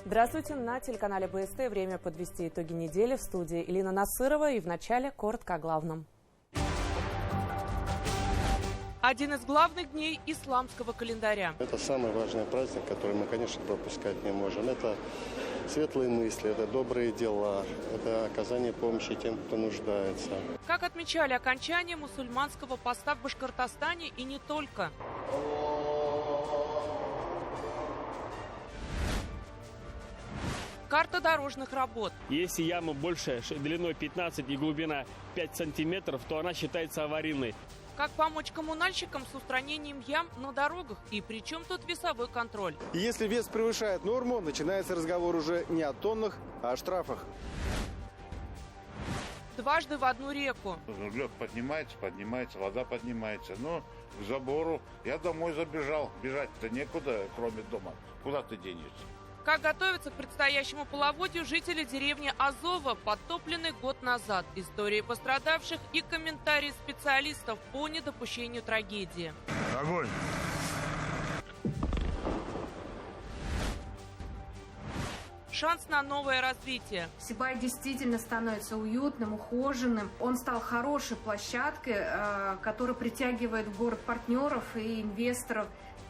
Здравствуйте, на телеканале БСТ. Время подвести итоги недели. В студии Элина Насырова. И вначале коротко о главном. Один из главных дней исламского календаря. Это самый важный праздник, который мы, конечно, пропускать не можем. Это светлые мысли, это добрые дела, это оказание помощи тем, кто нуждается. Как отмечали окончание мусульманского поста в Башкортостане и не только. Карта дорожных работ. Если яма больше длиной 15 и глубина 5 сантиметров, то она считается аварийной. Как помочь коммунальщикам с устранением ям на дорогах? И при чем тут весовой контроль? Если вес превышает норму, начинается разговор уже не о тоннах, а о штрафах. Дважды в одну реку. Лед поднимается, вода поднимается. Но к забору я домой забежал. Бежать-то некуда, кроме дома. Куда ты денешься? Как готовятся к предстоящему половодью жители деревни Азова, подтопленной год назад. Истории пострадавших и комментарии специалистов по недопущению трагедии. Огонь! Шанс на новое развитие. Сибай действительно становится уютным, ухоженным. Он стал хорошей площадкой, которая притягивает в город партнеров и инвесторов.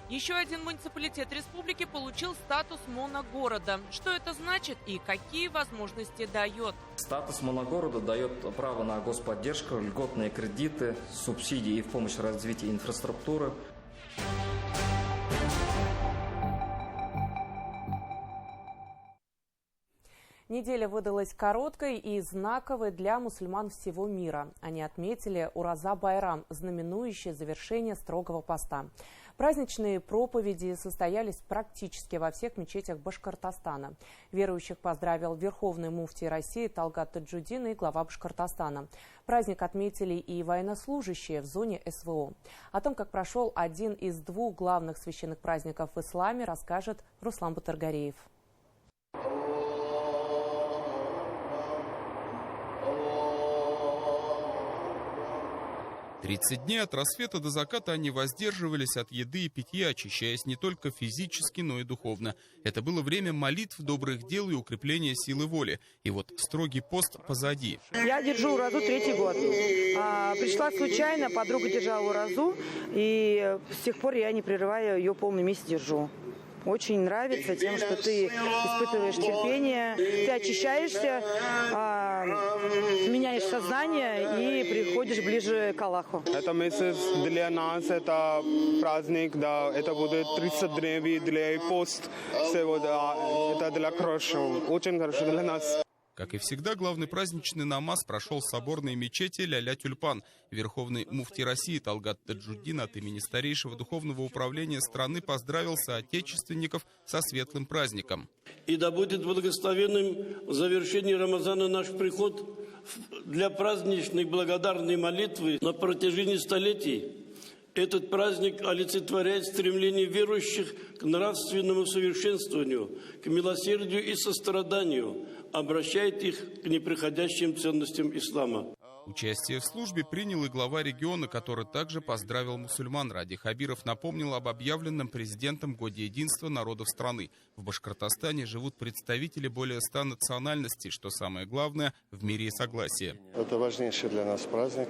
Еще один муниципалитет республики получил статус моногорода. Что это значит и какие возможности дает? Статус моногорода дает право на господдержку, льготные кредиты, субсидии и в помощь развитию инфраструктуры. Неделя выдалась короткой и знаковой для мусульман всего мира. Они отметили Ураза-Байрам, знаменующее завершение строгого поста. Праздничные проповеди состоялись практически во всех мечетях Башкортостана. Верующих поздравил верховный муфтий России Талгат Таджудин и глава Башкортостана. Праздник отметили и военнослужащие в зоне СВО. О том, как прошел один из двух главных священных праздников в исламе, расскажет Руслан Батыргареев. 30 дней от рассвета до заката они воздерживались от еды и питья, очищаясь не только физически, но и духовно. Это было время молитв, добрых дел и укрепления силы воли. И вот строгий пост позади. Я держу уразу 3-й год. Пришла случайно, подруга держала уразу, и с тех пор я не прерывая ее полный месяц держу. Очень нравится тем, что ты испытываешь терпение, ты очищаешься, меняешь сознание и приходишь ближе к Аллаху. Это месяц для нас, это праздник, да, это будет 30 дней пост, это для хорошего, очень хорошо для нас. Как и всегда, главный праздничный намаз прошел в соборной мечети Ляля-Тюльпан. Верховный муфтий России Талгат Таджудин от имени старейшего духовного управления страны поздравил соотечественников со светлым праздником. И да будет благословенным в завершении Рамазана наш приход для праздничной благодарной молитвы на протяжении столетий. Этот праздник олицетворяет стремление верующих к нравственному совершенствованию, к милосердию и состраданию, обращает их к неприходящим ценностям ислама. Участие в службе принял и глава региона, который также поздравил мусульман. Ради Хабиров напомнил об объявленном президентом Годе единства народов страны. В Башкортостане живут представители более 100 национальностей, что самое главное, в мире и согласии. Это важнейший для нас праздник.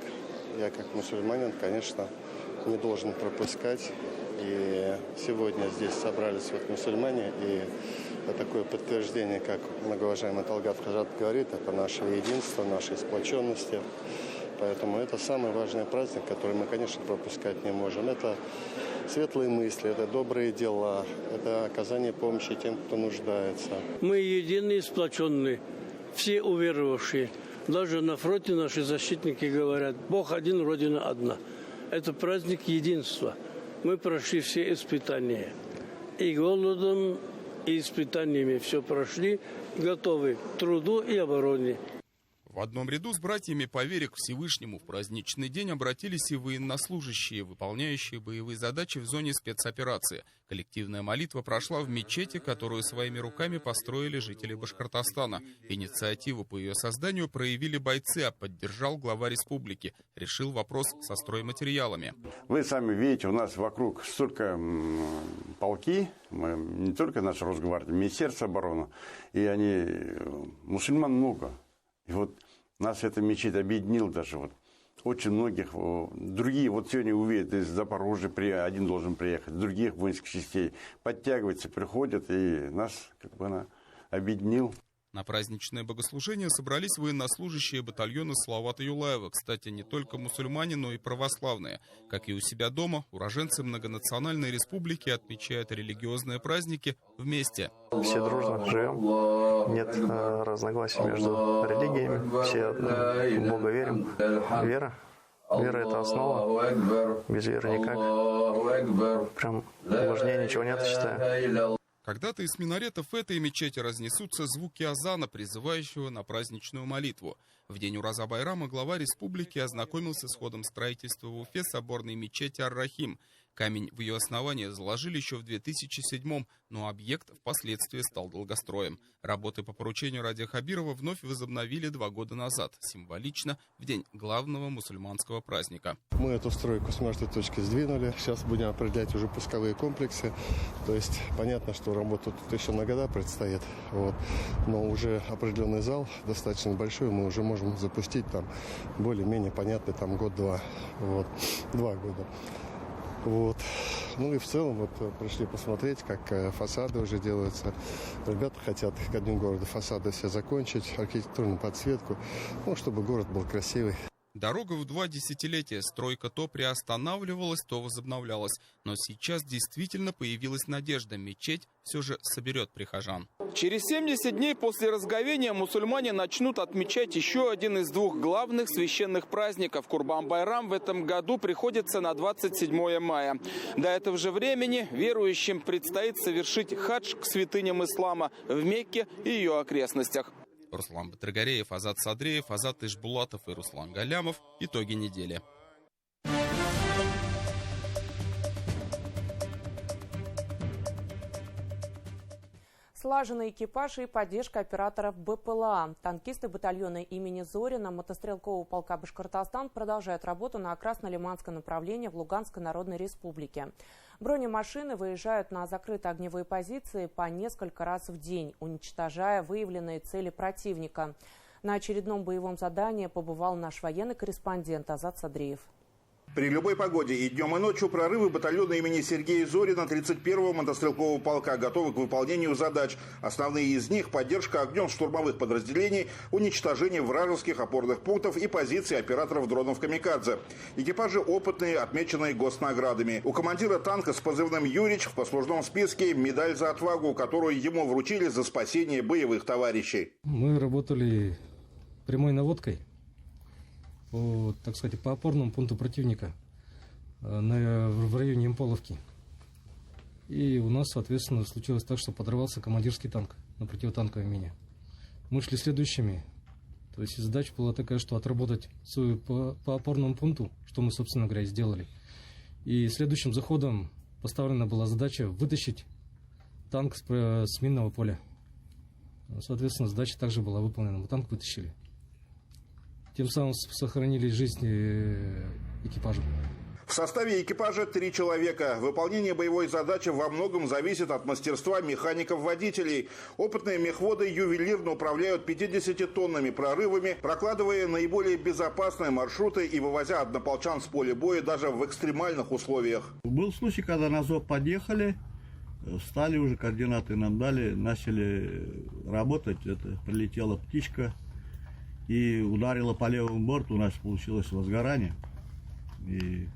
Я как мусульманин, конечно, не должен пропускать. И сегодня здесь собрались мусульмане, и такое подтверждение, как многоуважаемый Талгат Хаджат говорит, это наше единство, нашей сплоченности. Поэтому это самый важный праздник, который мы, конечно, пропускать не можем. Это светлые мысли, это добрые дела, это оказание помощи тем, кто нуждается. Мы единые, сплоченные, все уверовавшие. Даже на фронте наши защитники говорят: Бог один, Родина одна. Это праздник единства. Мы прошли все испытания. И голодом, и испытаниями все прошли, готовы к труду и обороне. В одном ряду с братьями по вере к Всевышнему в праздничный день обратились и военнослужащие, выполняющие боевые задачи в зоне спецоперации. Коллективная молитва прошла в мечети, которую своими руками построили жители Башкортостана. Инициативу по ее созданию проявили бойцы, а поддержал глава республики. Решил вопрос со стройматериалами. Вы сами видите, у нас вокруг столько полки, не только наша Росгвардия, Министерство обороны, и они, мусульман много. И вот нас эта мечеть объединила даже вот. Очень многих, другие, вот сегодня увидят, из Запорожья один должен приехать, других воинских частей подтягиваются, приходят, и нас как бы она объединил. На праздничное богослужение собрались военнослужащие батальона Салавата Юлаева. Кстати, не только мусульмане, но и православные. Как и у себя дома, уроженцы многонациональной республики отмечают религиозные праздники вместе. Все дружно живем, нет разногласий между религиями, все в Бога верим. Вера – это основа, без веры никак. Прям важнее ничего нет, считаю. Когда-то из минаретов этой мечети разнесутся звуки азана, призывающего на праздничную молитву. В день Ураза Байрама глава республики ознакомился с ходом строительства в Уфе соборной мечети Ар-Рахим. Камень в ее основании заложили еще в 2007-м, но объект впоследствии стал долгостроем. Работы по поручению Ради Хабирова вновь возобновили 2 года назад, символично в день главного мусульманского праздника. Мы эту стройку с мертвой точки сдвинули. Сейчас будем определять уже пусковые комплексы. То есть понятно, что работа тут еще на года предстоит. Вот. Но уже определенный зал достаточно большой, мы уже можем запустить там более-менее понятный там год-два. Вот. 2 года. Вот. Ну и в целом вот пришли посмотреть, как фасады уже делаются. Ребята хотят ко дню города фасады все закончить, архитектурную подсветку, ну, чтобы город был красивый. Дорога в 2 десятилетия. Стройка то приостанавливалась, то возобновлялась. Но сейчас действительно появилась надежда. Мечеть все же соберет прихожан. Через 70 дней после разговения мусульмане начнут отмечать еще один из 2 главных священных праздников. Курбан-Байрам в этом году приходится на 27 мая. До этого же времени верующим предстоит совершить хадж к святыням ислама в Мекке и ее окрестностях. Руслан Батыргареев, Азат Садреев, Азат Ишбулатов и Руслан Галямов. Итоги недели. Слаженный экипаж и поддержка операторов БПЛА. Танкисты батальона имени Зорина мотострелкового полка «Башкортостан» продолжают работу на Краснолиманском направлении в Луганской Народной Республике. Бронемашины выезжают на закрытые огневые позиции по несколько раз в день, уничтожая выявленные цели противника. На очередном боевом задании побывал наш военный корреспондент Азат Садреев. При любой погоде и днем, и ночью прорывы батальона имени Сергея Зорина 31-го мотострелкового полка готовы к выполнению задач. Основные из них – поддержка огнем штурмовых подразделений, уничтожение вражеских опорных пунктов и позиций операторов дронов «Камикадзе». Экипажи опытные, отмеченные госнаградами. У командира танка с позывным «Юрич» в послужном списке медаль за отвагу, которую ему вручили за спасение боевых товарищей. Мы работали прямой наводкой. Так сказать, по опорному пункту противника в районе Имполовки. И у нас, соответственно, случилось так, что подрывался командирский танк на противотанковой мине. Мы шли следующими. То есть задача была такая, что отработать по опорному пункту, что мы, собственно говоря, и сделали. И следующим заходом поставлена была задача вытащить танк с минного поля. Соответственно, задача также была выполнена. Мы танк вытащили. Тем самым сохранили жизнь экипажа. В составе экипажа 3 человека. Выполнение боевой задачи во многом зависит от мастерства механиков-водителей. Опытные мехводы ювелирно управляют 50-тонными прорывами, прокладывая наиболее безопасные маршруты и вывозя однополчан с поля боя даже в экстремальных условиях. Был случай, когда на ЗОП подъехали, встали уже, координаты нам дали, начали работать. Это прилетела птичка и ударила по левому борту, у нас получилось возгорание. И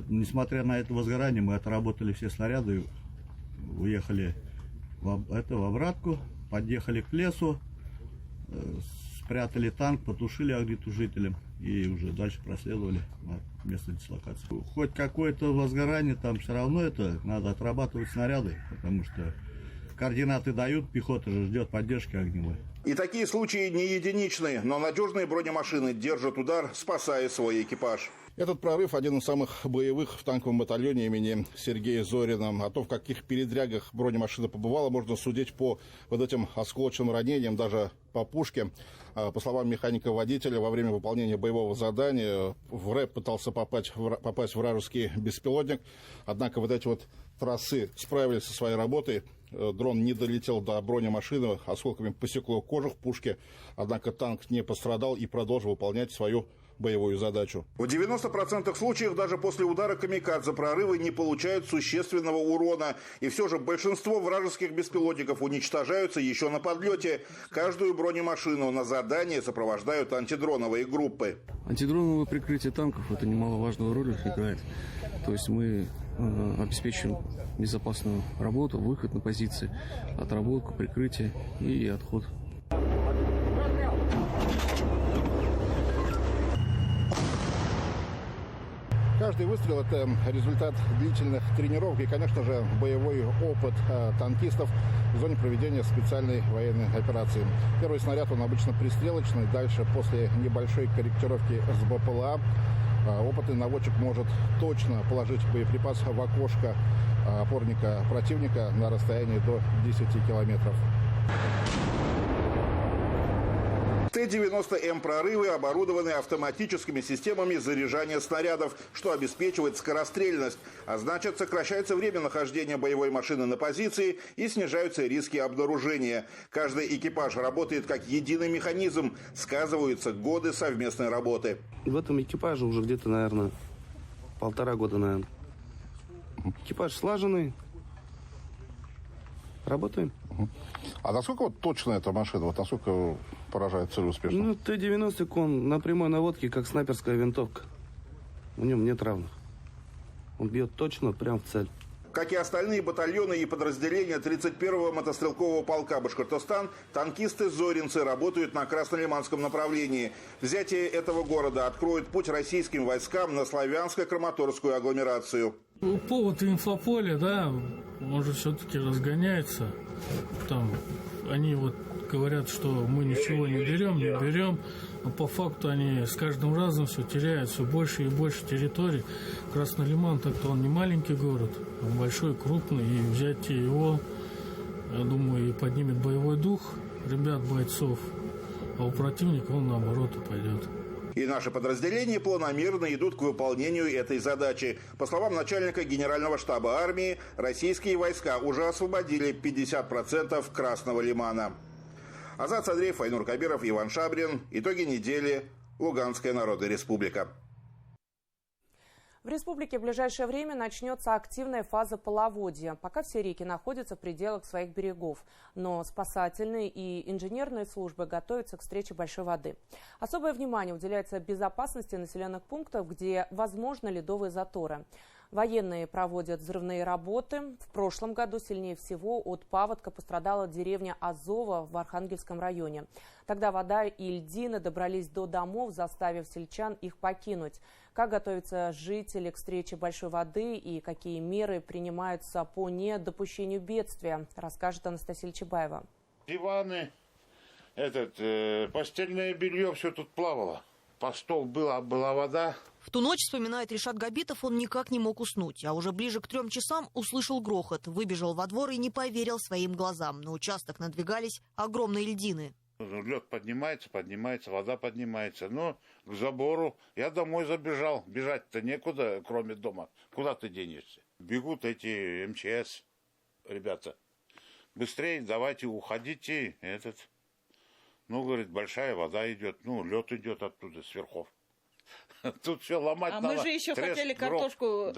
несмотря на это возгорание, мы отработали все снаряды, уехали в обратку, подъехали к лесу, спрятали танк, потушили огнетушителем и уже дальше проследовали на место дислокации. Хоть какое-то возгорание, там все равно это надо отрабатывать снаряды, потому что координаты дают, пехота же ждет поддержки огневой. И такие случаи не единичные, но надежные бронемашины держат удар, спасая свой экипаж. Этот прорыв один из самых боевых в танковом батальоне имени Сергея Зорина. О том, в каких передрягах бронемашина побывала, можно судить по вот этим осколочным ранениям, даже по пушке. По словам механика-водителя, во время выполнения боевого задания в рэп пытался попасть вражеский беспилотник. Однако вот эти вот тросы справились со своей работой. Дрон не долетел до бронемашины, осколками посекло кожу в пушке. Однако танк не пострадал и продолжил выполнять свою боевую задачу. В 90% случаев даже после удара камикадзе прорывы не получают существенного урона. И все же большинство вражеских беспилотников уничтожаются еще на подлете. Каждую бронемашину на задание сопровождают антидроновые группы. Антидроновое прикрытие танков – это немаловажную роль играет. То есть мы обеспечиваем безопасную работу, выход на позиции, отработку, прикрытие и отход. Каждый выстрел – это результат длительных тренировок и, конечно же, боевой опыт танкистов в зоне проведения специальной военной операции. Первый снаряд, он обычно пристрелочный. Дальше, после небольшой корректировки с БПЛА, опытный наводчик может точно положить боеприпас в окошко опорника противника на расстоянии до 10 километров. Т-90М прорывы оборудованы автоматическими системами заряжания снарядов, что обеспечивает скорострельность, а значит, сокращается время нахождения боевой машины на позиции и снижаются риски обнаружения. Каждый экипаж работает как единый механизм, сказываются годы совместной работы. В этом экипаже уже где-то, наверное, 1,5 года, наверное. Экипаж слаженный. Работаем. А насколько вот точно эта машина, вот насколько поражает цель успешно? Ну, Т-90, он на прямой наводке, как снайперская винтовка. В нем нет равных. Он бьет точно, прям в цель. Как и остальные батальоны и подразделения 31-го мотострелкового полка Башкортостан, танкисты-зоринцы работают на Краснолиманском направлении. Взятие этого города откроет путь российским войскам на славянско-краматорскую агломерацию. Повод инфополя, да, может, все-таки разгоняется. Там они вот говорят, что мы ничего не берем, но по факту они с каждым разом все теряют, все больше и больше территорий. Краснолиман, так-то он не маленький город, он большой, крупный, и взятие его, я думаю, и поднимет боевой дух ребят, бойцов, а у противника он наоборот и пойдет. И наши подразделения планомерно идут к выполнению этой задачи. По словам начальника Генерального штаба армии, российские войска уже освободили 50% Красного Лимана. Азат Садреев, Айнур Кабиров, Иван Шабрин. Итоги недели. Луганская Народная Республика. В республике в ближайшее время начнется активная фаза половодья. Пока все реки находятся в пределах своих берегов. Но спасательные и инженерные службы готовятся к встрече большой воды. Особое внимание уделяется безопасности населенных пунктов, где возможны ледовые заторы. Военные проводят взрывные работы. В прошлом году сильнее всего от паводка пострадала деревня Азово в Архангельском районе. Тогда вода и льдины добрались до домов, заставив сельчан их покинуть. Как готовятся жители к встрече большой воды и какие меры принимаются по недопущению бедствия, расскажет Анастасия Чебаева. Диваны, постельное белье, все тут плавало. По стол была вода. В ту ночь, вспоминает Ришат Габитов, он никак не мог уснуть. А уже ближе к 3 часам услышал грохот, выбежал во двор и не поверил своим глазам. На участок надвигались огромные льдины. Лед поднимается, вода поднимается. Но к забору я домой забежал. Бежать-то некуда, кроме дома. Куда ты денешься? Бегут эти МЧС, ребята. Быстрее давайте уходите. Говорит, большая вода идет. Лед идет оттуда, с верхов. Тут все ломать надо. Мы же еще хотели картошку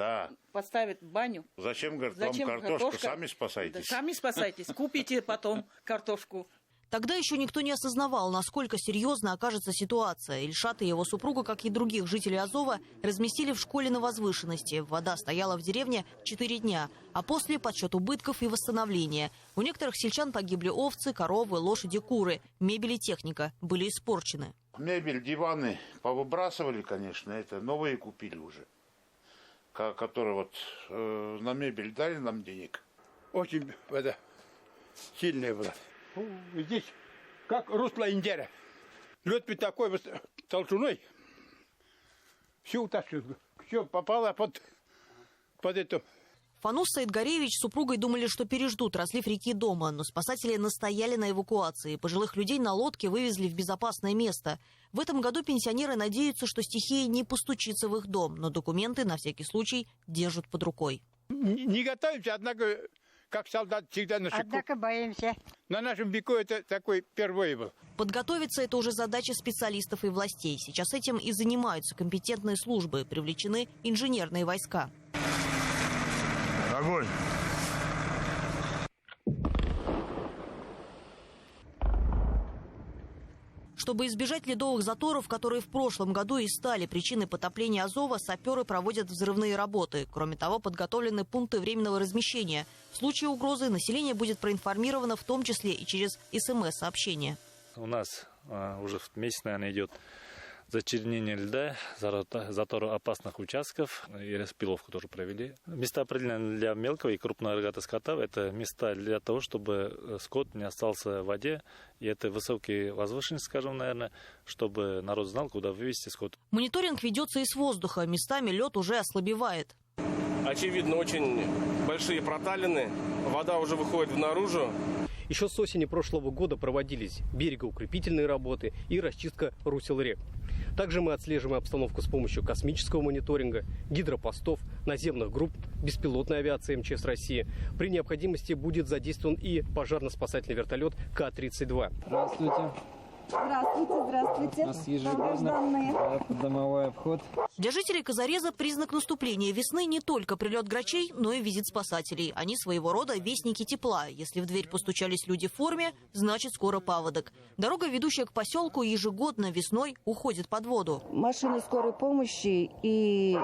поставить в баню. Зачем, говорит, вам картошка? Сами спасайтесь. Да, сами спасайтесь. Купите потом картошку. Тогда еще никто не осознавал, насколько серьезно окажется ситуация. Ильшат и его супруга, как и других жителей Азова, разместили в школе на возвышенности. Вода стояла в деревне 4 дня, а после подсчет убытков и восстановления. У некоторых сельчан погибли овцы, коровы, лошади, куры. Мебель и техника были испорчены. Мебель, диваны повыбрасывали, конечно, новые купили уже. Которые на мебель дали нам денег. Очень сильная была. Здесь как русло Индера. Лед ведь такой вот толщиной. Все утащил. Все попало под эту. Фанус Саидгаревич с супругой думали, что переждут разлив реки дома, но спасатели настояли на эвакуации. Пожилых людей на лодке вывезли в безопасное место. В этом году пенсионеры надеются, что стихия не постучится в их дом, но документы на всякий случай держат под рукой. Не готовимся, однако, как солдат, всегда на шику. Однако боимся. На нашем веку это такой впервые был. Подготовиться – это уже задача специалистов и властей. Сейчас этим и занимаются компетентные службы, привлечены инженерные войска. Огонь! Чтобы избежать ледовых заторов, которые в прошлом году и стали причиной потопления Азова, саперы проводят взрывные работы. Кроме того, подготовлены пункты временного размещения. В случае угрозы население будет проинформировано, в том числе и через СМС-сообщения. У нас уже месяц, наверное, идет зачернение льда, затор опасных участков и распиловку тоже провели. Места определены для мелкого и крупного рогатого скота. Это места для того, чтобы скот не остался в воде. И это высокие возвышенности, скажем, наверное, чтобы народ знал, куда вывести скот. Мониторинг ведется и с воздуха. Местами лед уже ослабевает. Очевидно, очень большие проталины. Вода уже выходит наружу. Еще с осени прошлого года проводились берегоукрепительные работы и расчистка русел рек. Также мы отслеживаем обстановку с помощью космического мониторинга, гидропостов, наземных групп, беспилотной авиации МЧС России. При необходимости будет задействован и пожарно-спасательный вертолет К-32. Здравствуйте. Здравствуйте, здравствуйте. У нас ежегодно домовой обход. Для жителей Казареза признак наступления весны не только прилет грачей, но и визит спасателей. Они своего рода вестники тепла. Если в дверь постучались люди в форме, значит скоро паводок. Дорога, ведущая к поселку, ежегодно весной уходит под воду. Машины скорой помощи и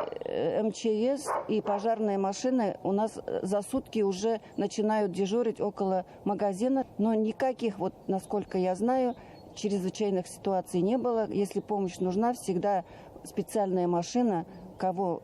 МЧС, и пожарные машины у нас за сутки уже начинают дежурить около магазина. Но никаких, вот насколько я знаю, чрезвычайных ситуаций не было. Если помощь нужна, всегда специальная машина, кому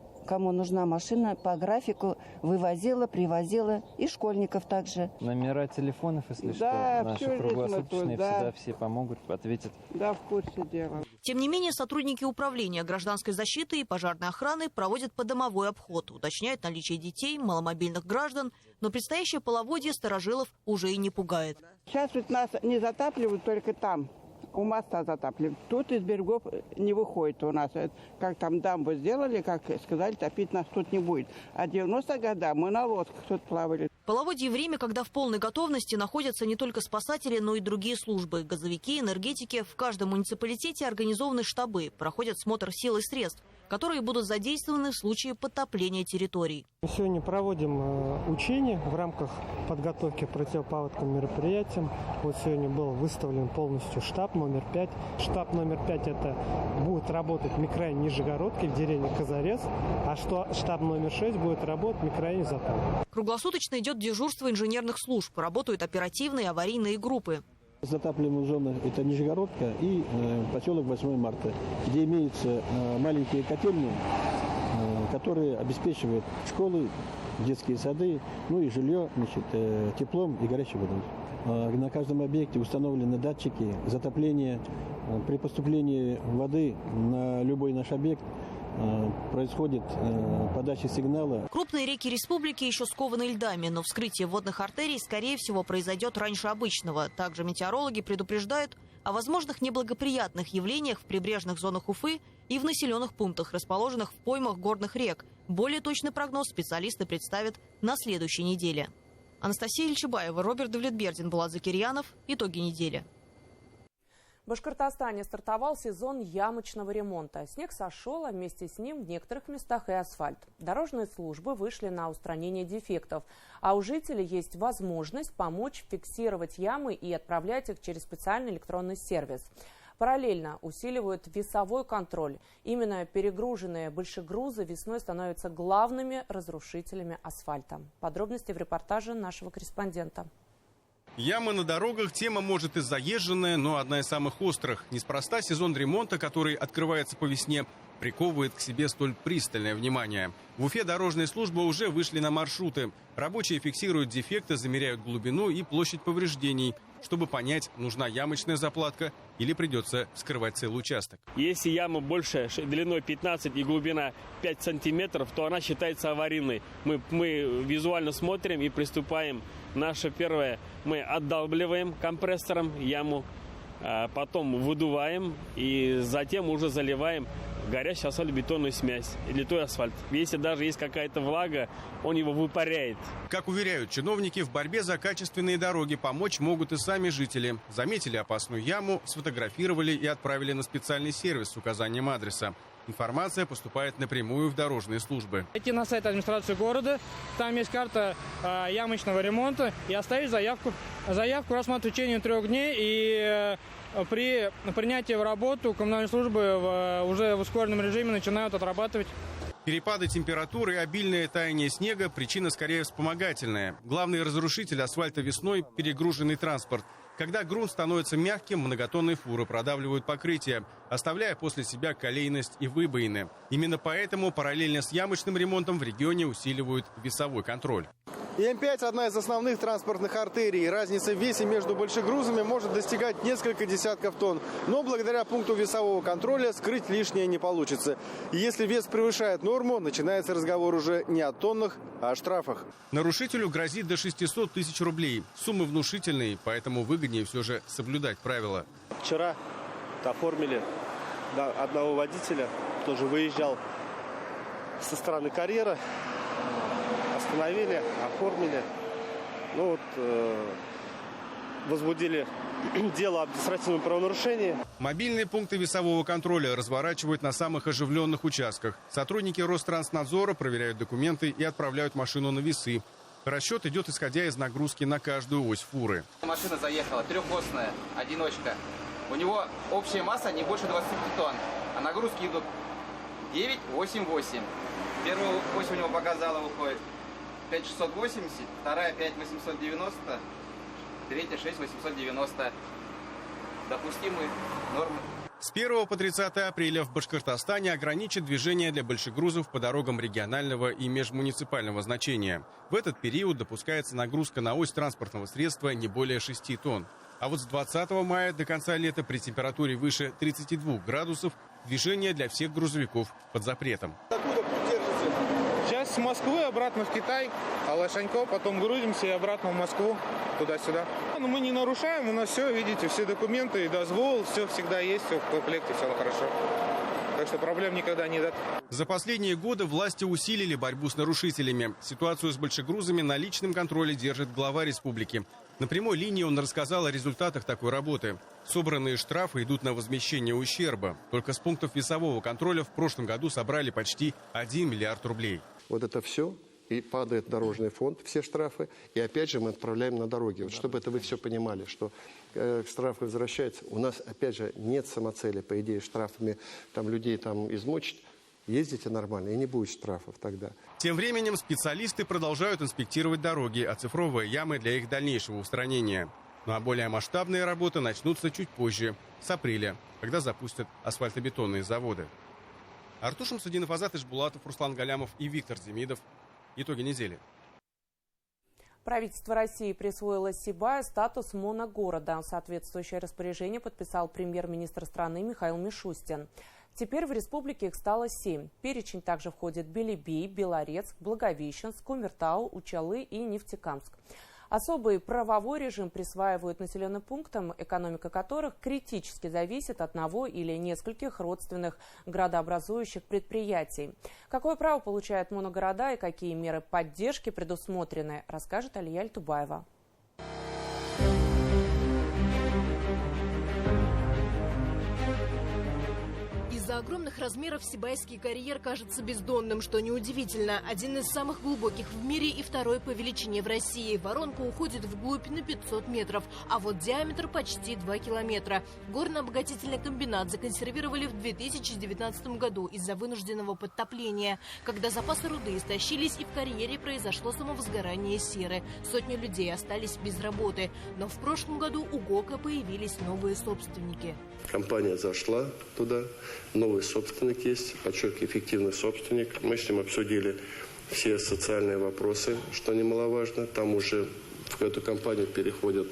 нужна машина, по графику вывозила, привозила. И школьников также. Номера телефонов, если да, что, наши круглосуточные, да. всегда все помогут, ответят. Да, в курсе дела. Тем не менее, сотрудники управления гражданской защиты и пожарной охраны проводят подомовой обход, уточняют наличие детей, маломобильных граждан, но предстоящее половодье старожилов уже и не пугает. Сейчас ведь нас не затапливают только там. У моста затапливают. Тут из берегов не выходит у нас. Как там дамбу сделали, как сказали, топить нас тут не будет. А 90-е годы мы на лодках тут плавали. Половодье – время, когда в полной готовности находятся не только спасатели, но и другие службы. Газовики, энергетики. В каждом муниципалитете организованы штабы. Проходят смотр сил и средств, которые будут задействованы в случае потопления территорий. Сегодня проводим учения в рамках подготовки к противопаводковым мероприятиям. Вот сегодня был выставлен полностью штаб номер 5. Штаб номер 5 это будет работать в микрорайоне Нижегородки, в деревне Казарез, а штаб номер 6 будет работать в микрорайоне Затон. Круглосуточно идет дежурство инженерных служб. Работают оперативные аварийные группы. Затапливаемая зона – это Нижегородка и поселок 8 марта, где имеются маленькие котельные, которые обеспечивают школы, детские сады, ну и жилье, теплом и горячей водой. На каждом объекте установлены датчики затопления. При поступлении воды на любой наш объект происходит подача сигнала. Крупные реки республики еще скованы льдами, но вскрытие водных артерий, скорее всего, произойдет раньше обычного. Также метеорологи предупреждают о возможных неблагоприятных явлениях в прибрежных зонах Уфы и в населенных пунктах, расположенных в поймах горных рек. Более точный прогноз специалисты представят на следующей неделе. Анастасия Ильчебаева, Роберт Давлетбердин, Булат Закирьянов. Итоги недели. В Башкортостане стартовал сезон ямочного ремонта. Снег сошел, а вместе с ним в некоторых местах и асфальт. Дорожные службы вышли на устранение дефектов, а у жителей есть возможность помочь фиксировать ямы и отправлять их через специальный электронный сервис. Параллельно усиливают весовой контроль. Именно перегруженные большегрузы весной становятся главными разрушителями асфальта. Подробности в репортаже нашего корреспондента. Ямы на дорогах – тема, может, и заезженная, но одна из самых острых. Неспроста сезон ремонта, который открывается по весне, приковывает к себе столь пристальное внимание. В Уфе дорожные службы уже вышли на маршруты. Рабочие фиксируют дефекты, замеряют глубину и площадь повреждений. чтобы понять, нужна ямочная заплатка или придется вскрывать целый участок. Если яма больше длиной 15 и глубина 5 сантиметров, то она считается аварийной. Мы визуально смотрим и приступаем. Наше первое, мы отдалбливаем компрессором яму, потом выдуваем и затем уже заливаем горячую асфальтобетонную смесь, литой асфальт. Если даже есть какая-то влага, он его выпаряет. Как уверяют чиновники, в борьбе за качественные дороги помочь могут и сами жители. Заметили опасную яму, сфотографировали и отправили на специальный сервис с указанием адреса. Информация поступает напрямую в дорожные службы. Идти на сайт администрации города, там есть карта ямочного ремонта, и оставить заявку. Заявку рассматривают в течение 3 дней, и при принятии в работу коммунальные службы уже в ускоренном режиме начинают отрабатывать. Перепады температуры и обильное таяние снега – причина скорее вспомогательная. Главный разрушитель асфальта весной – перегруженный транспорт. Когда грунт становится мягким, многотонные фуры продавливают покрытие, оставляя после себя колейность и выбоины. Именно поэтому параллельно с ямочным ремонтом в регионе усиливают весовой контроль. М5 – одна из основных транспортных артерий. Разница в весе между большегрузами может достигать несколько десятков тонн. Но благодаря пункту весового контроля скрыть лишнее не получится. И если вес превышает норму, начинается разговор уже не о тоннах, а о штрафах. Нарушителю грозит до 600 тысяч рублей. Суммы внушительные, поэтому выгоднее все же соблюдать правила. Вчера оформили одного водителя, тоже выезжал со стороны карьера. Остановили, оформили, возбудили дело об административном правонарушении. Мобильные пункты весового контроля разворачивают на самых оживленных участках. Сотрудники Ространснадзора проверяют документы и отправляют машину на весы. Расчет идет исходя из нагрузки на каждую ось фуры. Машина заехала, трехосная, одиночка. У него общая масса не больше 20 тонн, а нагрузки идут 9, 8, 8. Первая ось у него показала, выходит 5680, вторая 5890, третья 6890. Допустимые нормы. С 1 по 30 апреля в Башкортостане ограничат движение для большегрузов по дорогам регионального и межмуниципального значения. В этот период допускается нагрузка на ось транспортного средства не более 6 тонн. А вот с 20 мая до конца лета при температуре выше 32 градусов движение для всех грузовиков под запретом. Сейчас с Москвы обратно в Китай, а Лошанько, потом грузимся и обратно в Москву, туда-сюда. Но мы не нарушаем, у нас все, видите, все документы и дозвол, все всегда есть, все в комплекте, все хорошо. Так что проблем никогда нет. За последние годы власти усилили борьбу с нарушителями. Ситуацию с большегрузами на личном контроле держит глава республики. На прямой линии он рассказал о результатах такой работы. Собранные штрафы идут на возмещение ущерба. Только с пунктов весового контроля в прошлом году собрали почти 1 миллиард рублей. Вот это все, и падает дорожный фонд, все штрафы, и опять же мы отправляем на дороги. Вот чтобы это вы все понимали, что штрафы возвращаются. У нас, опять же, нет самоцели, по идее, штрафами людей измочить. Ездите нормально, и не будет штрафов тогда. Тем временем специалисты продолжают инспектировать дороги, оцифровывая ямы для их дальнейшего устранения. Ну а более масштабные работы начнутся чуть позже, с апреля, когда запустят асфальтобетонные заводы. Артур Шамсудинов, Азат Ишбулатов, Руслан Галямов и Виктор Демидов. Итоги недели. Правительство России присвоило Сибаю статус моногорода. Соответствующее распоряжение подписал премьер-министр страны Михаил Мишустин. Теперь в республике их стало 7. Перечень также входит Белебей, Белорецк, Благовещенск, Кумертау, Учалы и Нефтекамск. Особый правовой режим присваивают населенным пунктам, экономика которых критически зависит от одного или нескольких родственных градообразующих предприятий. Какое право получают моногорода и какие меры поддержки предусмотрены, расскажет Алия Альтубаева. Из-за огромных размеров Сибайский карьер кажется бездонным, что неудивительно. Один из самых глубоких в мире и второй по величине в России. Воронка уходит вглубь на 500 метров, а вот диаметр почти 2 километра. Горно-обогатительный комбинат законсервировали в 2019 году из-за вынужденного подтопления, когда запасы руды истощились и в карьере произошло самовозгорание серы. Сотни людей остались без работы. Но в прошлом году у ГОКа появились новые собственники. Компания зашла туда, новый собственник есть, подчеркиваю, эффективный собственник. Мы с ним обсудили все социальные вопросы, что немаловажно. Там уже в эту компанию переходят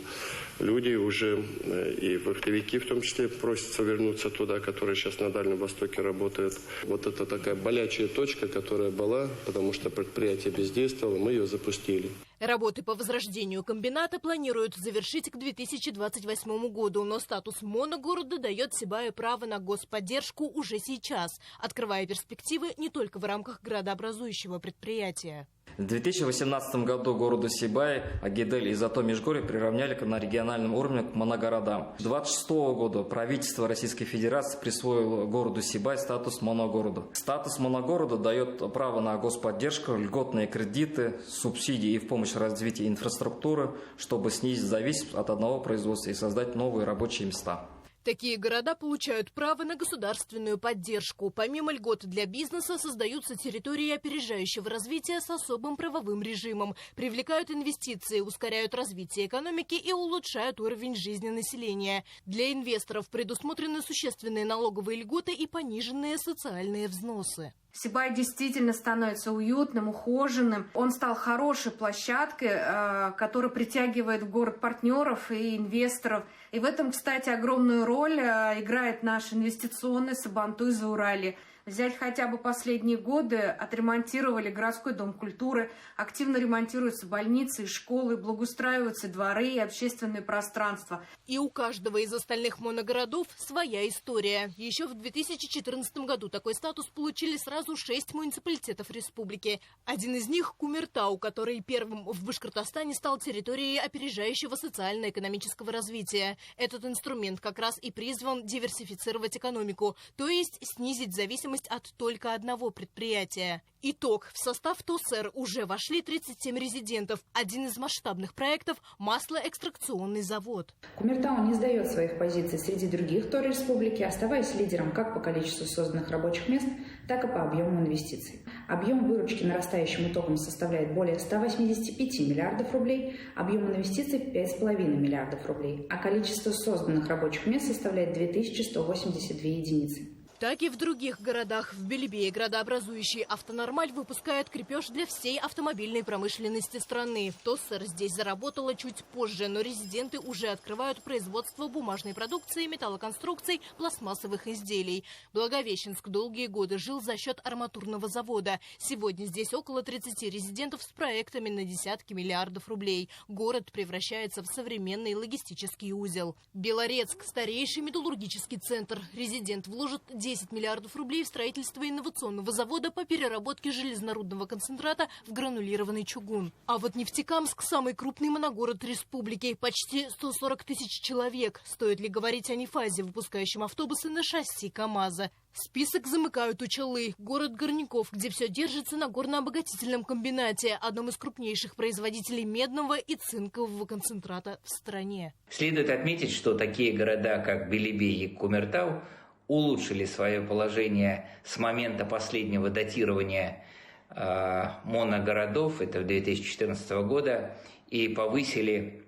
люди уже, и вахтовики в том числе, просятся вернуться туда, которые сейчас на Дальнем Востоке работают. Вот это такая болячая точка, которая была, потому что предприятие бездействовало, мы ее запустили. Работы по возрождению комбината планируют завершить к 2028 году, но статус моногорода дает Сибаю право на господдержку уже сейчас, открывая перспективы не только в рамках градообразующего предприятия. В 2018 году городу Сибай, Агидель и зато Межгорье приравняли на региональном уровне к моногородам. С 2026 года правительство Российской Федерации присвоило городу Сибай статус моногорода. Статус моногорода дает право на господдержку, льготные кредиты, субсидии и в помощь развитию инфраструктуры, чтобы снизить зависимость от одного производства и создать новые рабочие места. Такие города получают право на государственную поддержку. Помимо льгот для бизнеса, создаются территории опережающего развития с особым правовым режимом, привлекают инвестиции, ускоряют развитие экономики и улучшают уровень жизни населения. Для инвесторов предусмотрены существенные налоговые льготы и пониженные социальные взносы. Сибай действительно становится уютным, ухоженным. Он стал хорошей площадкой, которая притягивает в город партнеров и инвесторов. И в этом, кстати, огромную роль играет наш инвестиционный Сабантуй-Зауралье. Взять хотя бы последние годы, отремонтировали городской дом культуры, активно ремонтируются больницы и школы, благоустраиваются дворы и общественные пространства. И у каждого из остальных моногородов своя история. Еще в 2014 году такой статус получили сразу 6 муниципалитетов республики. Один из них – Кумертау, который первым в Башкортостане стал территорией опережающего социально-экономического развития. Этот инструмент как раз и призван диверсифицировать экономику, то есть снизить зависимость от только одного предприятия. Итог. В состав ТОСР уже вошли 37 резидентов. Один из масштабных проектов – маслоэкстракционный завод. Кумертау не сдает своих позиций среди других ТОР республики, оставаясь лидером как по количеству созданных рабочих мест, так и по объему инвестиций. Объем выручки нарастающим итогом составляет более 185 миллиардов рублей, объем инвестиций – 5,5 миллиардов рублей, а количество созданных рабочих мест составляет 2182 единицы. Так и в других городах. В Белебее градообразующий «Автонормаль» выпускает крепеж для всей автомобильной промышленности страны. ТОСР здесь заработала чуть позже, но резиденты уже открывают производство бумажной продукции, металлоконструкций, пластмассовых изделий. Благовещенск долгие годы жил за счет арматурного завода. Сегодня здесь около 30 резидентов с проектами на десятки миллиардов рублей. Город превращается в современный логистический узел. Белорецк – старейший металлургический центр. Резидент вложит 10 миллиардов рублей в строительство инновационного завода по переработке железнорудного концентрата в гранулированный чугун. А вот Нефтекамск – самый крупный моногород республики, почти 140 тысяч человек. Стоит ли говорить о Нефазе, выпускающем автобусы на шасси КАМАЗа? Список замыкают Учалы, город горняков, где все держится на горнообогатительном комбинате, одном из крупнейших производителей медного и цинкового концентрата в стране. Следует отметить, что такие города, как Белебей и Кумертау, улучшили свое положение с момента последнего датирования моногородов, это 2014 года, и повысили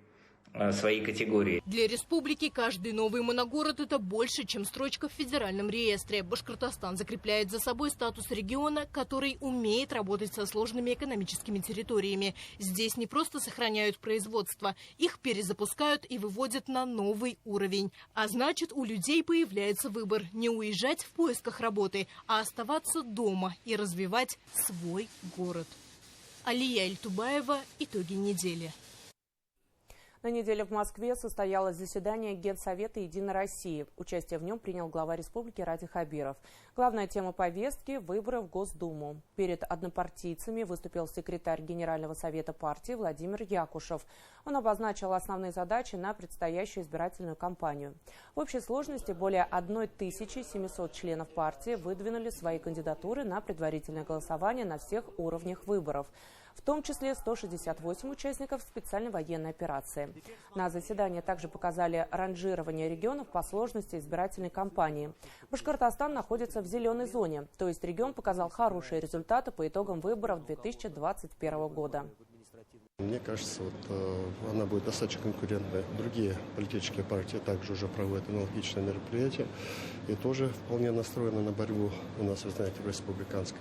свои категории. Для республики каждый новый моногород – это больше, чем строчка в федеральном реестре. Башкортостан закрепляет за собой статус региона, который умеет работать со сложными экономическими территориями. Здесь не просто сохраняют производство, их перезапускают и выводят на новый уровень. А значит, у людей появляется выбор – не уезжать в поисках работы, а оставаться дома и развивать свой город. Алия Эльтубаева. Итоги недели. На неделе в Москве состоялось заседание Генсовета «Единой России». Участие в нем принял глава республики Ради Хабиров. Главная тема повестки – выборы в Госдуму. Перед однопартийцами выступил секретарь Генерального совета партии Владимир Якушев. Он обозначил основные задачи на предстоящую избирательную кампанию. В общей сложности более 1700 членов партии выдвинули свои кандидатуры на предварительное голосование на всех уровнях выборов, в том числе 168 участников специальной военной операции. На заседании также показали ранжирование регионов по сложности избирательной кампании. Башкортостан находится в зеленой зоне, то есть регион показал хорошие результаты по итогам выборов 2021 года. Мне кажется, она будет достаточно конкурентной. Другие политические партии также уже проводят аналогичные мероприятия и тоже вполне настроены на борьбу у нас, вы знаете, в республиканском.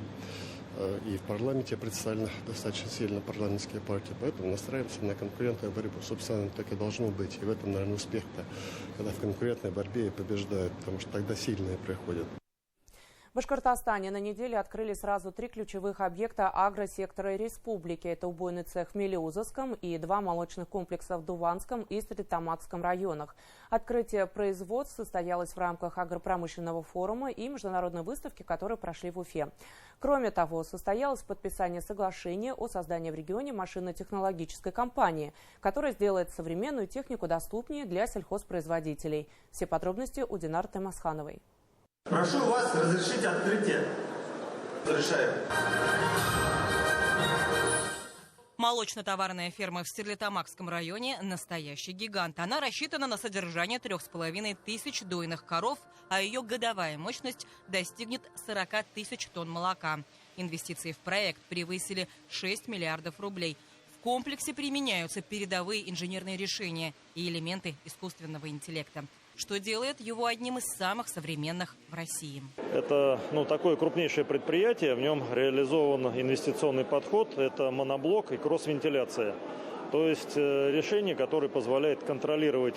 И в парламенте представлены достаточно сильно парламентские партии. Поэтому настраиваемся на конкурентную борьбу. Собственно, так и должно быть. И в этом, наверное, успех-то, когда в конкурентной борьбе и побеждают, потому что тогда сильные приходят. В Башкортостане на неделе открыли сразу 3 ключевых объекта агросектора республики. Это убойный цех в Мелеузовском и 2 молочных комплекса в Дуванском и Стерлитамакском районах. Открытие производств состоялось в рамках агропромышленного форума и международной выставки, которые прошли в Уфе. Кроме того, состоялось подписание соглашения о создании в регионе машинно-технологической компании, которая сделает современную технику доступнее для сельхозпроизводителей. Все подробности у Динары Таймасхановой. Прошу вас разрешить открытие. Разрешаю. Молочно-товарная ферма в Стерлитамакском районе – настоящий гигант. Она рассчитана на содержание 3500 дойных коров, а ее годовая мощность достигнет 40 тысяч тонн молока. Инвестиции в проект превысили 6 миллиардов рублей. В комплексе применяются передовые инженерные решения и элементы искусственного интеллекта, что делает его одним из самых современных в России. Это такое крупнейшее предприятие, в нем реализован инвестиционный подход, это моноблок и кросс-вентиляция. То есть решение, которое позволяет контролировать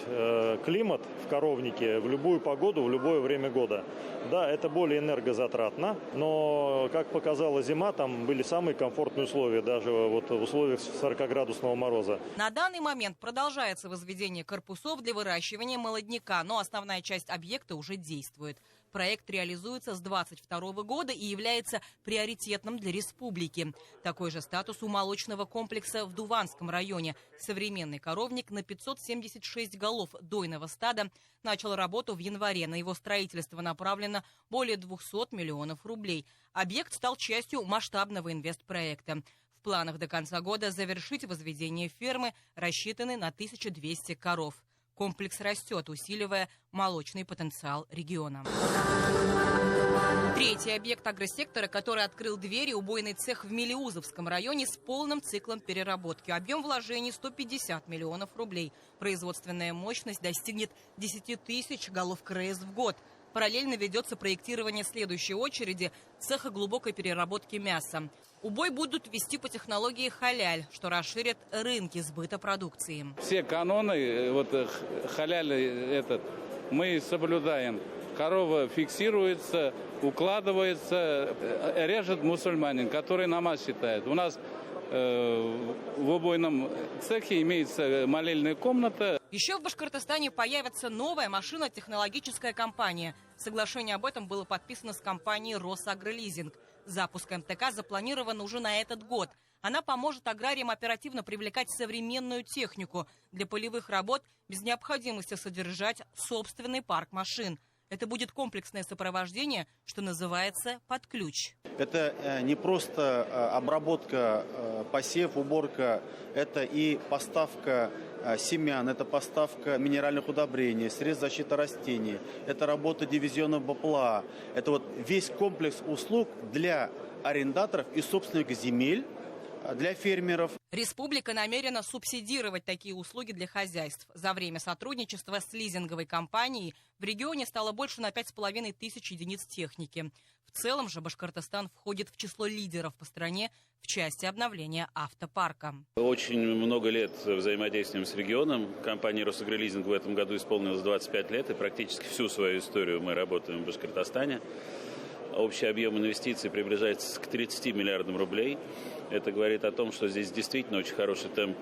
климат в коровнике в любую погоду, в любое время года. Да, это более энергозатратно, но, как показала зима, там были самые комфортные условия, даже вот в условиях 40-градусного мороза. На данный момент продолжается возведение корпусов для выращивания молодняка, но основная часть объекта уже действует. Проект реализуется с 2022 года и является приоритетным для республики. Такой же статус у молочного комплекса в Дуванском районе. Современный коровник на 576 голов дойного стада начал работу в январе. На его строительство направлено более 200 миллионов рублей. Объект стал частью масштабного инвестпроекта. В планах до конца года завершить возведение фермы, рассчитанной на 1200 коров. Комплекс растет, усиливая молочный потенциал региона. Третий объект агросектора, который открыл двери, убойный цех в Мелеузовском районе с полным циклом переработки. Объем вложений 150 миллионов рублей. Производственная мощность достигнет 10 тысяч голов КРС в год. Параллельно ведется проектирование следующей очереди цеха глубокой переработки мяса. Убой будут вести по технологии халяль, что расширит рынки сбыта продукции. Все каноны, халяль мы соблюдаем. Корова фиксируется, укладывается, режет мусульманин, который намаз считает. У нас в убойном цехе имеется молельная комната. Еще в Башкортостане появится новая машино-технологическая компания. Соглашение об этом было подписано с компанией «Росагролизинг». Запуск МТК запланирован уже на этот год. Она поможет аграриям оперативно привлекать современную технику для полевых работ без необходимости содержать собственный парк машин. Это будет комплексное сопровождение, что называется, под ключ. Это не просто обработка, посев, уборка. Это и поставка семян, это поставка минеральных удобрений, средств защиты растений. Это работа дивизионного БПЛА. Это весь комплекс услуг для арендаторов и собственников земель, для фермеров. Республика намерена субсидировать такие услуги для хозяйств. За время сотрудничества с лизинговой компанией в регионе стало больше на 5500 единиц техники. В целом же Башкортостан входит в число лидеров по стране в части обновления автопарка. Очень много лет взаимодействуем с регионом. Компания «Росагролизинг» в этом году исполнилось 25 лет, и практически всю свою историю мы работаем в Башкортостане. Общий объем инвестиций приближается к 30 миллиардам рублей. Это говорит о том, что здесь действительно очень хороший темп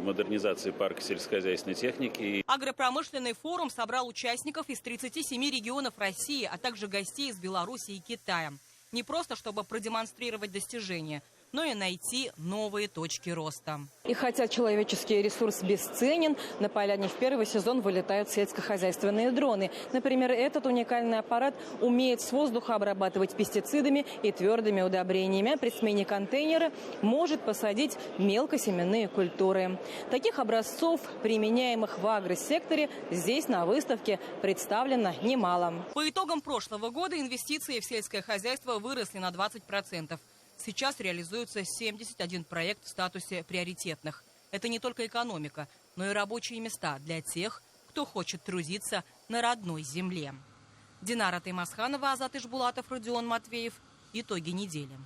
модернизации парка сельскохозяйственной техники. Агропромышленный форум собрал участников из 37 регионов России, а также гостей из Беларуси и Китая. Не просто чтобы продемонстрировать достижения, но и найти новые точки роста. И хотя человеческий ресурс бесценен, на поляне в первый сезон вылетают сельскохозяйственные дроны. Например, этот уникальный аппарат умеет с воздуха обрабатывать пестицидами и твердыми удобрениями. При смене контейнера может посадить мелкосеменные культуры. Таких образцов, применяемых в агросекторе, здесь на выставке представлено немало. По итогам прошлого года инвестиции в сельское хозяйство выросли на 20%. Сейчас реализуется 71 проект в статусе приоритетных. Это не только экономика, но и рабочие места для тех, кто хочет трудиться на родной земле. Динара Таймасханова, Азат Ишбулатов, Родион Матвеев. Итоги недели.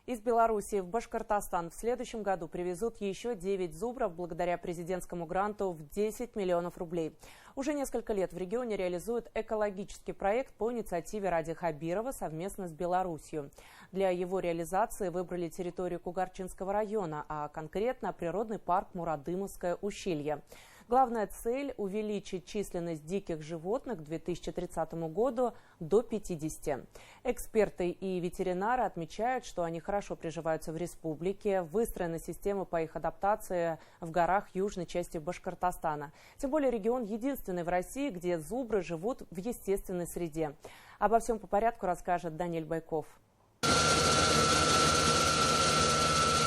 Из Беларуси в Башкортостан в следующем году привезут еще 9 зубров благодаря президентскому гранту в 10 миллионов рублей. Уже несколько лет в регионе реализуют экологический проект по инициативе Ради Хабирова совместно с Беларусью. Для его реализации выбрали территорию Кугарчинского района, а конкретно природный парк Мурадымовское ущелье. Главная цель – увеличить численность диких животных к 2030 году до 50. Эксперты и ветеринары отмечают, что они хорошо приживаются в республике, выстроена система по их адаптации в горах южной части Башкортостана. Тем более регион единственный в России, где зубры живут в естественной среде. Обо всем по порядку расскажет Даниэль Байков.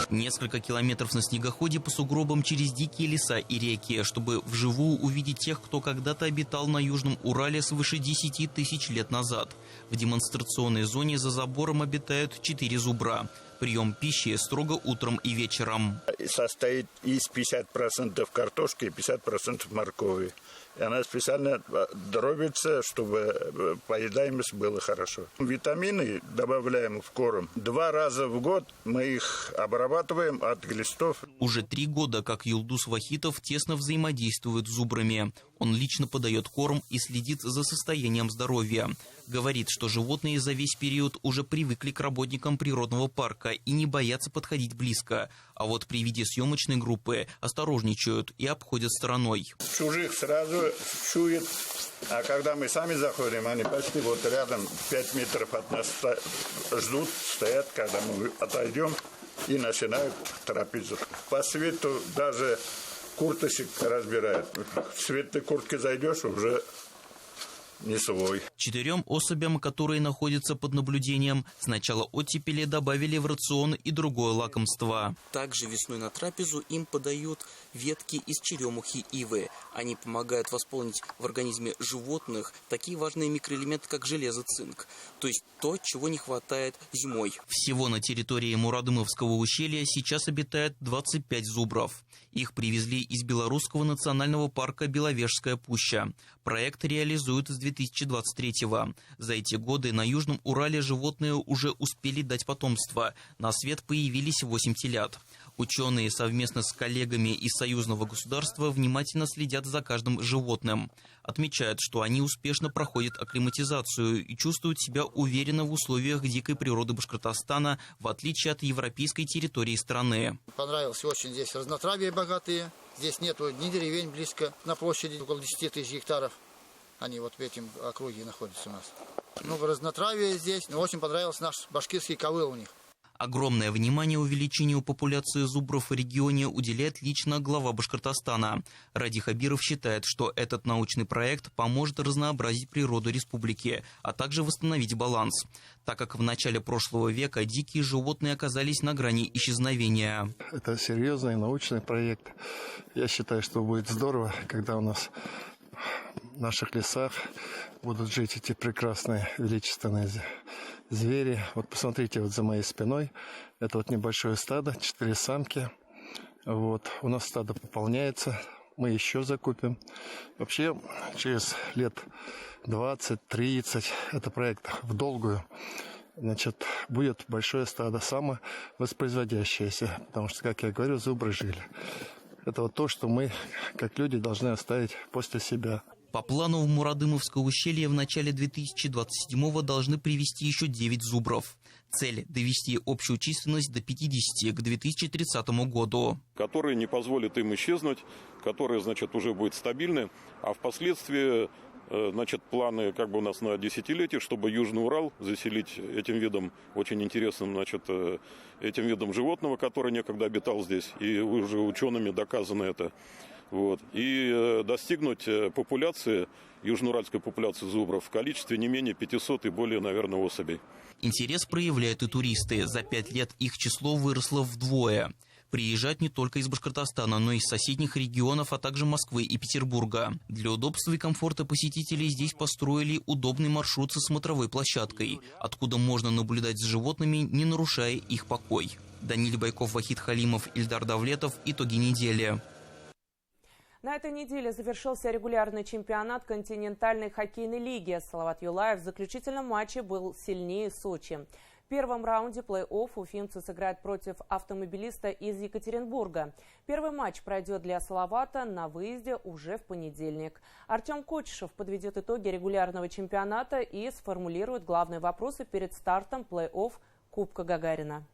Несколько километров на снегоходе по сугробам через дикие леса и реки, чтобы вживую увидеть тех, кто когда-то обитал на Южном Урале свыше 10 тысяч лет назад. В демонстрационной зоне за забором обитают 4 зубра. Прием пищи строго утром и вечером. Состоит из 50% картошки и 50% моркови. И она специально дробится, чтобы поедаемость была хорошо. Витамины добавляем в корм. 2 раза в год мы их обрабатываем от глистов. Уже 3 года, как Юлдус Вахитов тесно взаимодействует с зубрами. Он лично подает корм и следит за состоянием здоровья. Говорит, что животные за весь период уже привыкли к работникам природного парка и не боятся подходить близко. А вот при виде съемочной группы осторожничают и обходят стороной. Чужих сразу чует, а когда мы сами заходим, они почти вот рядом 5 метров от нас ждут, стоят, когда мы отойдем и начинают торопиться. По свету даже курточек разбирают. В светлой куртке зайдешь, уже не свой. 4 особям, которые находятся под наблюдением, с начала оттепели добавили в рацион и другое лакомство. Также весной на трапезу им подают ветки из черемухи ивы. Они помогают восполнить в организме животных такие важные микроэлементы, как железо, цинк. То есть то, чего не хватает зимой. Всего на территории Мурадымовского ущелья сейчас обитает 25 зубров. Их привезли из Белорусского национального парка Беловежская пуща. Проект реализуют с 2023-го. За эти годы на Южном Урале животные уже успели дать потомство. На свет появились 8 телят. Ученые совместно с коллегами из союзного государства внимательно следят за каждым животным. Отмечают, что они успешно проходят акклиматизацию и чувствуют себя уверенно в условиях дикой природы Башкортостана, в отличие от европейской территории страны. Понравилось очень здесь разнотравье богатые. Здесь нету ни деревень близко, на площади около 10 тысяч гектаров. Они вот в этом округе находятся у нас. Много разнотравья здесь. Но очень понравился наш башкирский ковыл у них. Огромное внимание увеличению популяции зубров в регионе уделяет лично глава Башкортостана. Ради Хабиров считает, что этот научный проект поможет разнообразить природу республики, а также восстановить баланс, так как в начале прошлого века дикие животные оказались на грани исчезновения. Это серьезный научный проект. Я считаю, что будет здорово, когда у нас в наших лесах будут жить эти прекрасные величественные звери. Вот посмотрите, вот за моей спиной, это вот небольшое стадо, 4 самки. Вот, у нас стадо пополняется, мы еще закупим. Вообще, через лет 20-30, это проект в долгую, значит, будет большое стадо, самовоспроизводящееся. Потому что, как я говорю, зубры жили. Это вот то, что мы, как люди, должны оставить после себя. По плану в Мурадымовское ущелье в начале 2027-го должны привезти еще 9 зубров. Цель – довести общую численность до 50 к 2030 году. Которые не позволят им исчезнуть, которые, значит, уже будут стабильны, а впоследствии, значит, планы как бы у нас на десятилетие, чтобы Южный Урал заселить этим видом, очень интересным, значит, этим видом животного, который некогда обитал здесь, и уже учеными доказано это. Вот. И достигнуть популяции, южноуральской популяции зубров в количестве не менее 500 и более, наверное, особей. Интерес проявляют и туристы. За 5 лет их число выросло вдвое. Приезжают не только из Башкортостана, но и из соседних регионов, а также Москвы и Петербурга. Для удобства и комфорта посетителей здесь построили удобный маршрут со смотровой площадкой, откуда можно наблюдать за животными, не нарушая их покой. Даниэль Байков, Вахид Халимов, Ильдар Давлетов. Итоги недели. На этой неделе завершился регулярный чемпионат континентальной хоккейной лиги. Салават Юлаев в заключительном матче был сильнее Сочи. первом раунде плей-офф уфимцы сыграют против автомобилиста из Екатеринбурга. Первый матч пройдет для Салавата на выезде уже в понедельник. Артем Кочешев подведет итоги регулярного чемпионата и сформулирует главные вопросы перед стартом плей-офф Кубка Гагарина.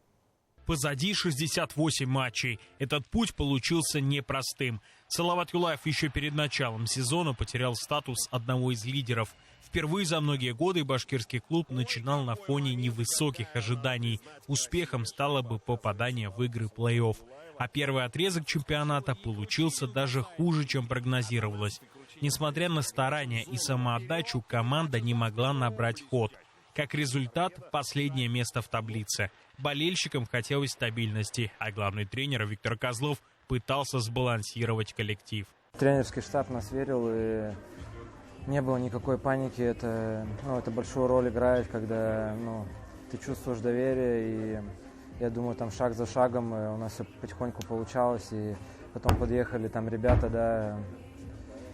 Позади 68 матчей. Этот путь получился непростым. Салават Юлаев еще перед началом сезона потерял статус одного из лидеров. Впервые за многие годы башкирский клуб начинал на фоне невысоких ожиданий. Успехом стало бы попадание в игры плей-офф. А первый отрезок чемпионата получился даже хуже, чем прогнозировалось. Несмотря на старания и самоотдачу, команда не могла набрать ход. Как результат, последнее место в таблице. Болельщикам хотелось стабильности, а главный тренер Виктор Козлов пытался сбалансировать коллектив. Тренерский штаб нас верил, и не было никакой паники. Это большую роль играет, когда ты чувствуешь доверие. И я думаю, там шаг за шагом у нас все потихоньку получалось. И потом подъехали там ребята,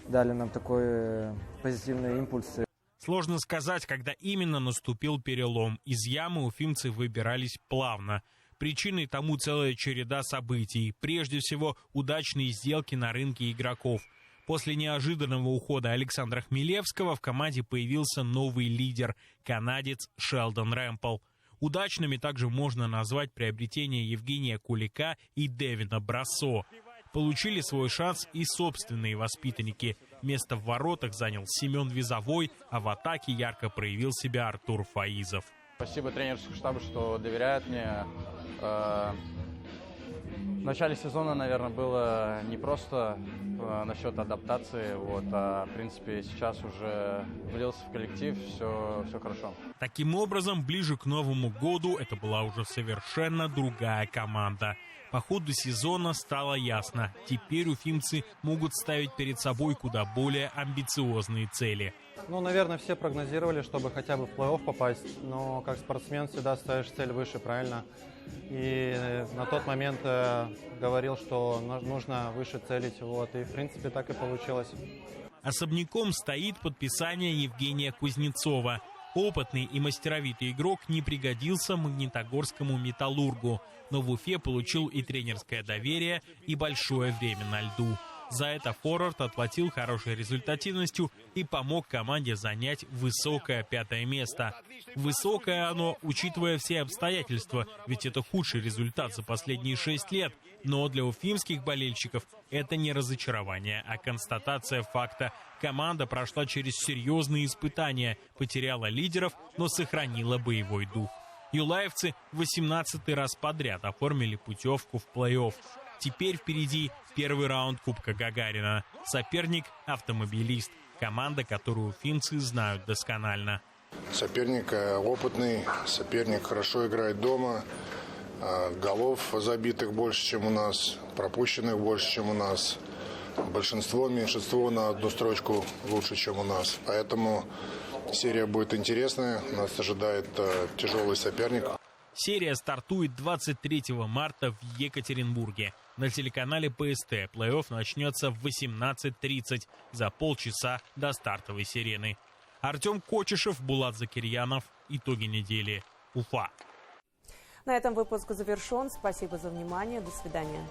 дали нам такой позитивный импульс. Сложно сказать, когда именно наступил перелом. Из ямы уфимцы выбирались плавно. Причиной тому целая череда событий. Прежде всего, удачные сделки на рынке игроков. После неожиданного ухода Александра Хмелевского в команде появился новый лидер – канадец Шелдон Рэмпл. Удачными также можно назвать приобретение Евгения Кулика и Дэвина Брассо. Получили свой шанс и собственные воспитанники. Место в воротах занял Семен Визовой, а в атаке ярко проявил себя Артур Фаизов. Спасибо тренерскому штабу, что доверяет мне. В начале сезона, наверное, было не просто насчет адаптации, а в принципе сейчас уже влился в коллектив, все хорошо. Таким образом, ближе к Новому году это была уже совершенно другая команда. По ходу сезона стало ясно, теперь уфимцы могут ставить перед собой куда более амбициозные цели. Наверное, все прогнозировали, чтобы хотя бы в плей-офф попасть, но как спортсмен всегда ставишь цель выше, правильно? И на тот момент говорил, что нужно выше целить, и в принципе так и получилось. Особняком стоит подписание Евгения Кузнецова. Опытный и мастеровитый игрок не пригодился магнитогорскому «Металлургу», но в Уфе получил и тренерское доверие, и большое время на льду. За это форвард отплатил хорошей результативностью и помог команде занять высокое 5-е место. Высокое оно, учитывая все обстоятельства, ведь это худший результат за последние 6 лет. Но для уфимских болельщиков это не разочарование, а констатация факта. Команда прошла через серьезные испытания, потеряла лидеров, но сохранила боевой дух. Юлаевцы 18-й раз подряд оформили путевку в плей-офф. Теперь впереди первый раунд Кубка Гагарина. Соперник – автомобилист. Команда, которую уфимцы знают досконально. Соперник опытный, соперник хорошо играет дома. Голов забитых больше, чем у нас, пропущенных больше, чем у нас. Меньшинство на одну строчку лучше, чем у нас. Поэтому серия будет интересная. Нас ожидает тяжелый соперник. Серия стартует 23 марта в Екатеринбурге. На телеканале ПСТ плей-офф начнется в 18:30 за полчаса до стартовой сирены. Артем Кочешев, Булат Закирьянов. Итоги недели. Уфа. На этом выпуск завершен. Спасибо за внимание. До свидания.